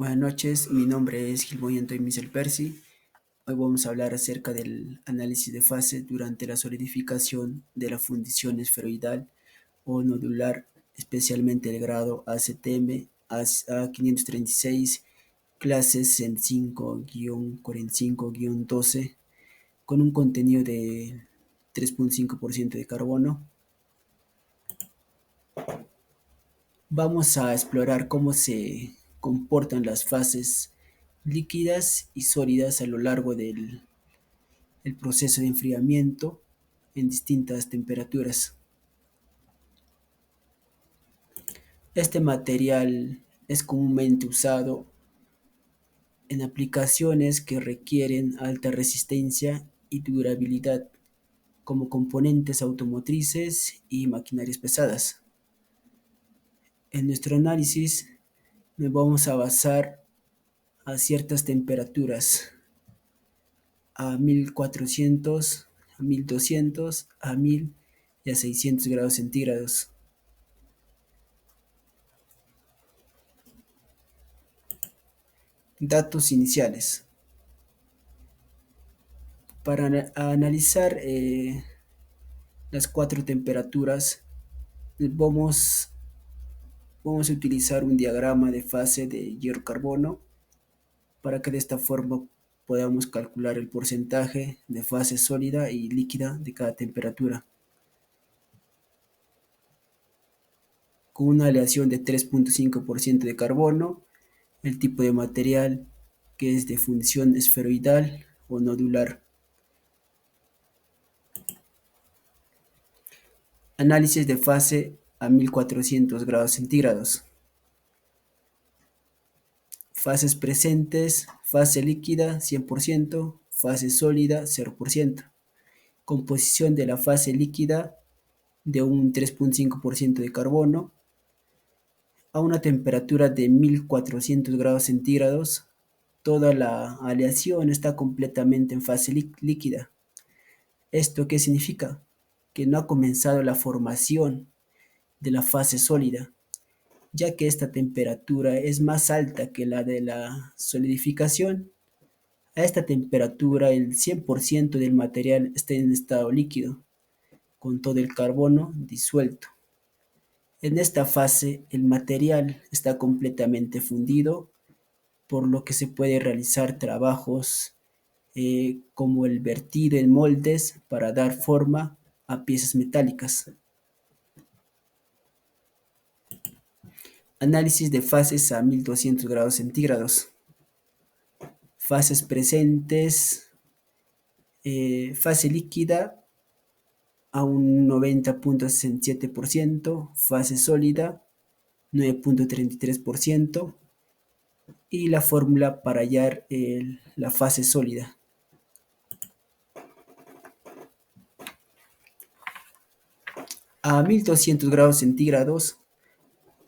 Buenas noches, mi nombre es Gilboy Antoine Michel Percy. Hoy vamos a hablar acerca del análisis de fase durante la solidificación de la fundición esferoidal o nodular, especialmente el grado ACTM A536, clases en 5-45-12, con un contenido de 3,5% de carbono. Vamos a explorar cómo se comportan las fases líquidas y sólidas a lo largo del el proceso de enfriamiento en distintas temperaturas. Este material es comúnmente usado en aplicaciones que requieren alta resistencia y durabilidad, como componentes automotrices y maquinarias pesadas. En nuestro análisis nos vamos a basar a ciertas temperaturas, a 1400, a 1200, a 1000 y a 600 grados centígrados. Datos iniciales. Para analizar las cuatro temperaturas, vamos, vamos a utilizar un diagrama de fase de hierro-carbono para que de esta forma podamos calcular el porcentaje de fase sólida y líquida de cada temperatura. Con una aleación de 3,5% de carbono, el tipo de material que es de función esferoidal o nodular. Análisis de fase a 1400 grados centígrados. Fases presentes, fase líquida 100%, fase sólida 0%. Composición de la fase líquida de un 3,5% de carbono a una temperatura de 1400 grados centígrados. Toda la aleación está completamente en fase líquida. ¿Esto qué significa? Que no ha comenzado la formación de la fase sólida, ya que esta temperatura es más alta que la de la solidificación. A esta temperatura el 100% del material está en estado líquido, con todo el carbono disuelto. En esta fase el material está completamente fundido, por lo que se puede realizar trabajos como el vertido en moldes para dar forma a piezas metálicas. Análisis de fases a 1200 grados centígrados. Fases presentes, fase líquida a un 90,67%, fase sólida 9,33% y la fórmula para hallar la fase sólida. A 1200 grados centígrados,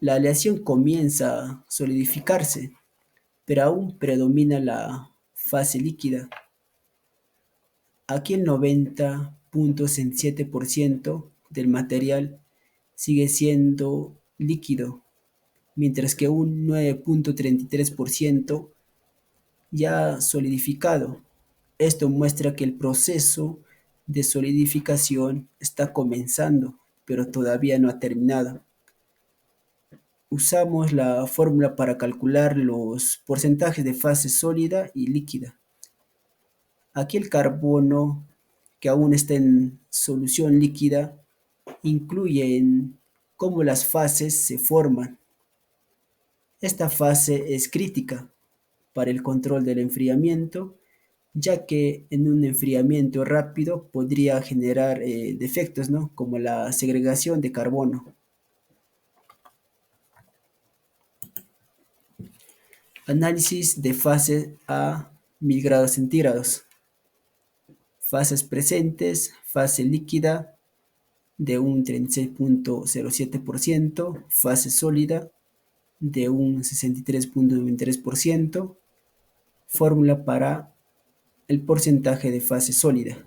la aleación comienza a solidificarse, pero aún predomina la fase líquida. Aquí el 90,67% del material sigue siendo líquido, mientras que un 9,33% ya solidificado. Esto muestra que el proceso de solidificación está comenzando, pero todavía no ha terminado. Usamos la fórmula para calcular los porcentajes de fase sólida y líquida. Aquí el carbono, que aún está en solución líquida, incluye en cómo las fases se forman. Esta fase es crítica para el control del enfriamiento, ya que en un enfriamiento rápido podría generar defectos, ¿no? Como la segregación de carbono. Análisis de fase a 1000 grados centígrados. Fases presentes, fase líquida de un 36,07%, fase sólida de un 63,93%, fórmula para el porcentaje de fase sólida.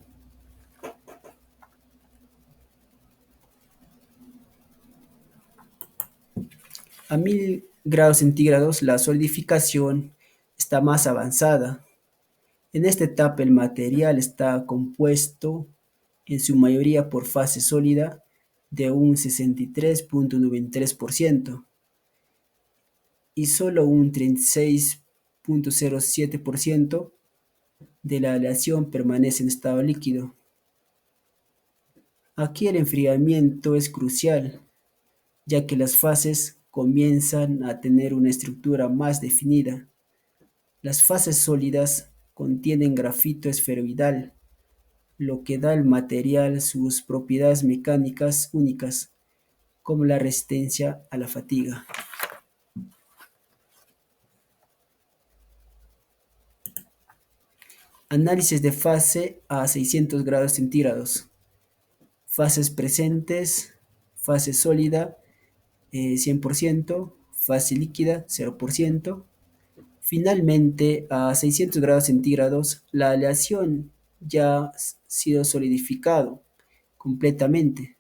A 1000 grados centígrados, la solidificación está más avanzada. En esta etapa el material está compuesto en su mayoría por fase sólida de un 63,93% y solo un 36,07% de la aleación permanece en estado líquido. Aquí el enfriamiento es crucial, ya que las fases comienzan a tener una estructura más definida. Las fases sólidas contienen grafito esferoidal, lo que da al material sus propiedades mecánicas únicas, como la resistencia a la fatiga. Análisis de fase a 600 grados centígrados. Fases presentes, fase sólida 100%, fase líquida 0%. Finalmente, a 600 grados centígrados, la aleación ya ha sido solidificado completamente.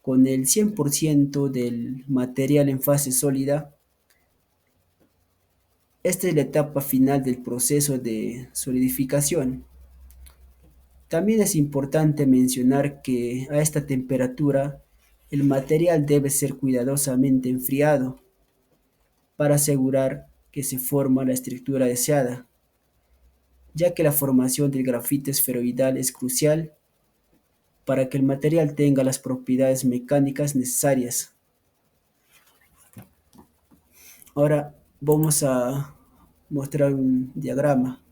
Con el 100% del material en fase sólida, esta es la etapa final del proceso de solidificación. También es importante mencionar que a esta temperatura el material debe ser cuidadosamente enfriado para asegurar que se forma la estructura deseada, ya que la formación del grafito esferoidal es crucial para que el material tenga las propiedades mecánicas necesarias. Ahora vamos a mostrar un diagrama.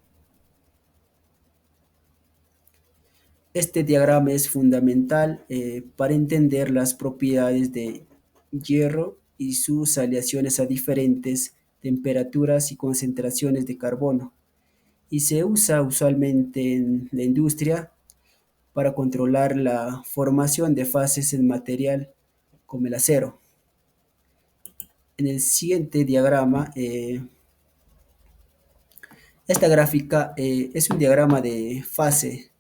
Este diagrama es fundamental para entender las propiedades de hierro y sus aleaciones a diferentes temperaturas y concentraciones de carbono, y se usa usualmente en la industria para controlar la formación de fases en material como el acero. En el siguiente diagrama, esta gráfica es un diagrama de fase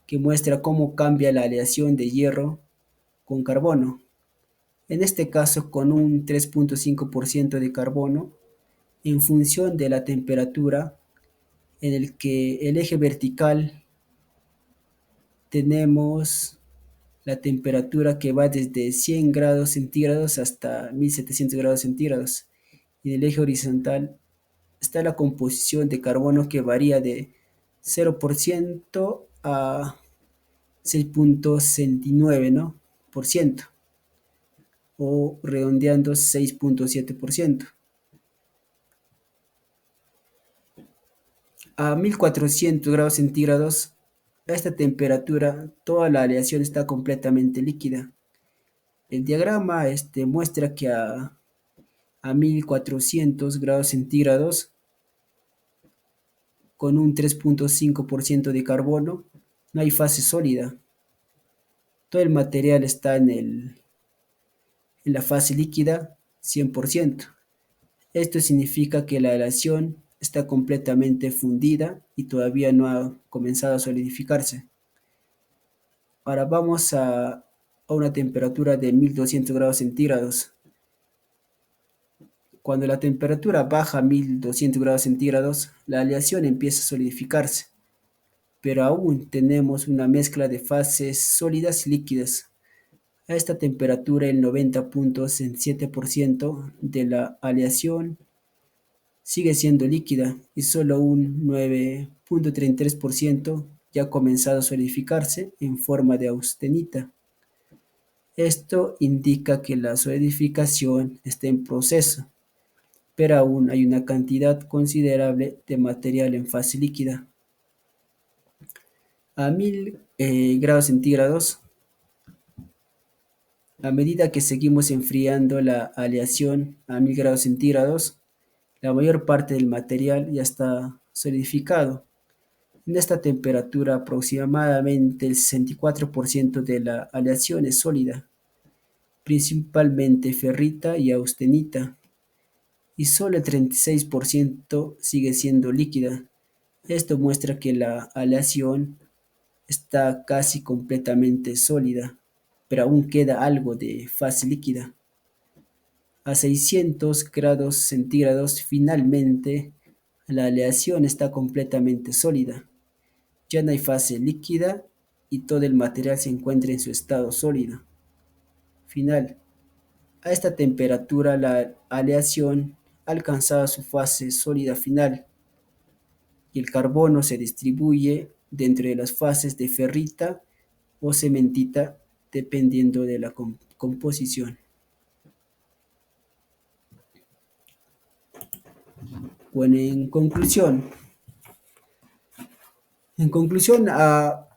que muestra cómo cambia la aleación de hierro con carbono. En este caso con un 3,5% de carbono en función de la temperatura, en el que el eje vertical tenemos la temperatura que va desde 100 grados centígrados hasta 1700 grados centígrados. Y en el eje horizontal está la composición de carbono que varía de 0% a 6,69, ¿no? por ciento, o redondeando 6,7%. A 1400 grados centígrados, a esta temperatura, toda la aleación está completamente líquida. El diagrama muestra que a 1400 grados centígrados, con un 3,5% de carbono, no hay fase sólida. Todo el material está en la fase líquida 100%. Esto significa que la aleación está completamente fundida y todavía no ha comenzado a solidificarse. Ahora vamos a una temperatura de 1200 grados centígrados. Cuando la temperatura baja a 1200 grados centígrados, la aleación empieza a solidificarse, pero aún tenemos una mezcla de fases sólidas y líquidas. A esta temperatura el 90,7% de la aleación sigue siendo líquida y solo un 9,33% ya ha comenzado a solidificarse en forma de austenita. Esto indica que la solidificación está en proceso, pero aún hay una cantidad considerable de material en fase líquida. A 1000 grados centígrados, a medida que seguimos enfriando la aleación a 1000 grados centígrados, la mayor parte del material ya está solidificado. En esta temperatura, aproximadamente el 64% de la aleación es sólida, principalmente ferrita y austenita, y solo el 36% sigue siendo líquida. Esto muestra que la aleación está casi completamente sólida, pero aún queda algo de fase líquida. A 600 grados centígrados, finalmente, la aleación está completamente sólida. Ya no hay fase líquida y todo el material se encuentra en su estado sólido final. A esta temperatura, la aleación alcanzaba su fase sólida final y el carbono se distribuye dentro de las fases de ferrita o cementita dependiendo de la composición. Bueno, en conclusión, a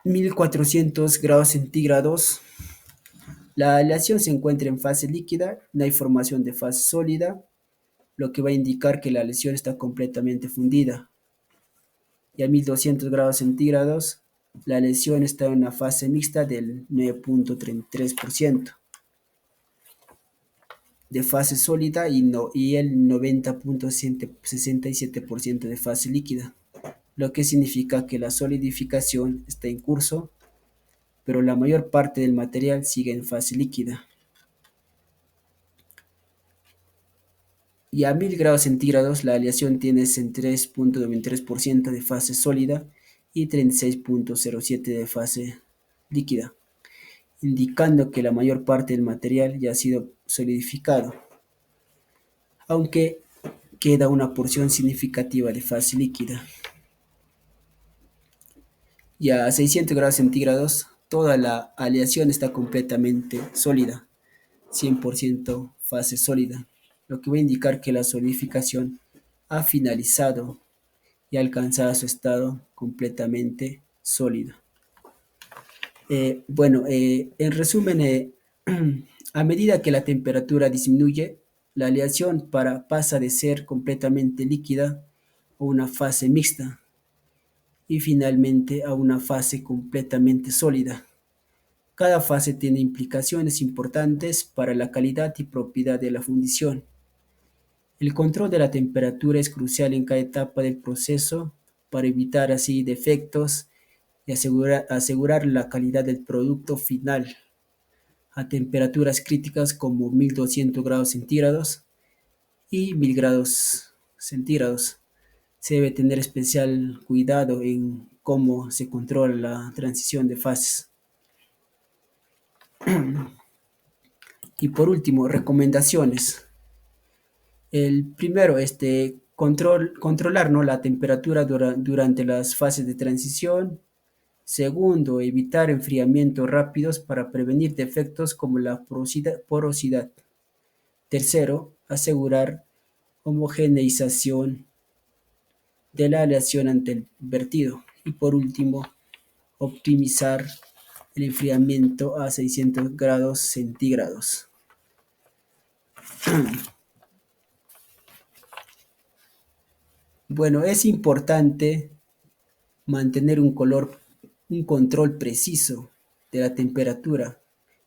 1400 grados centígrados, la aleación se encuentra en fase líquida, no hay formación de fase sólida, lo que va a indicar que la aleación está completamente fundida. Y a 1200 grados centígrados, la aleación está en una fase mixta del 9.33% de fase sólida y el 90.67% de fase líquida, lo que significa que la solidificación está en curso, pero la mayor parte del material sigue en fase líquida. Y a 1000 grados centígrados la aleación tiene 3.93% de fase sólida y 36.07% de fase líquida, indicando que la mayor parte del material ya ha sido solidificado, aunque queda una porción significativa de fase líquida. Y a 600 grados centígrados toda la aleación está completamente sólida, 100% fase sólida, lo que va a indicar que la solidificación ha finalizado y ha alcanzado su estado completamente sólido. En resumen, a medida que la temperatura disminuye, la aleación pasa de ser completamente líquida a una fase mixta y finalmente a una fase completamente sólida. Cada fase tiene implicaciones importantes para la calidad y propiedad de la fundición. El control de la temperatura es crucial en cada etapa del proceso para evitar así defectos y asegurar la calidad del producto final a temperaturas críticas como 1200 grados centígrados y 1000 grados centígrados. Se debe tener especial cuidado en cómo se controla la transición de fases. Y por último, recomendaciones. El primero, controlar, ¿no?, la temperatura durante las fases de transición. Segundo, evitar enfriamientos rápidos para prevenir defectos como la porosidad. Tercero, asegurar homogeneización de la aleación ante el vertido. Y por último, optimizar el enfriamiento a 600 grados centígrados. Bueno, es importante mantener un control preciso de la temperatura,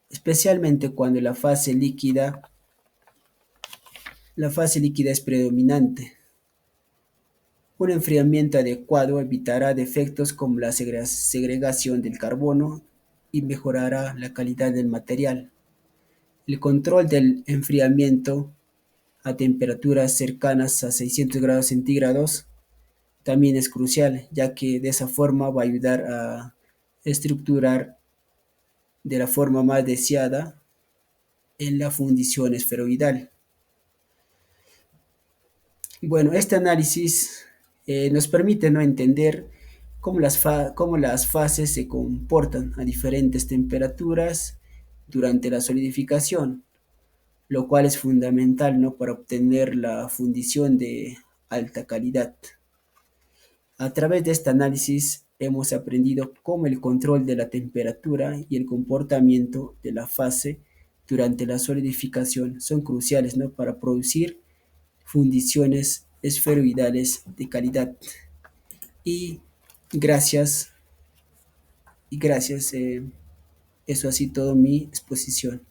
especialmente cuando la fase líquida es predominante. Un enfriamiento adecuado evitará defectos como la segregación del carbono y mejorará la calidad del material. El control del enfriamiento a temperaturas cercanas a 600 grados centígrados también es crucial, ya que de esa forma va a ayudar a estructurar de la forma más deseada en la fundición esferoidal. Bueno, este análisis nos permite, ¿no?, entender cómo las fases se comportan a diferentes temperaturas durante la solidificación, lo cual es fundamental, ¿no?, para obtener la fundición de alta calidad. A través de este análisis hemos aprendido cómo el control de la temperatura y el comportamiento de la fase durante la solidificación son cruciales, ¿no?, para producir fundiciones esferoidales de calidad. Y gracias, eso ha sido todo mi exposición.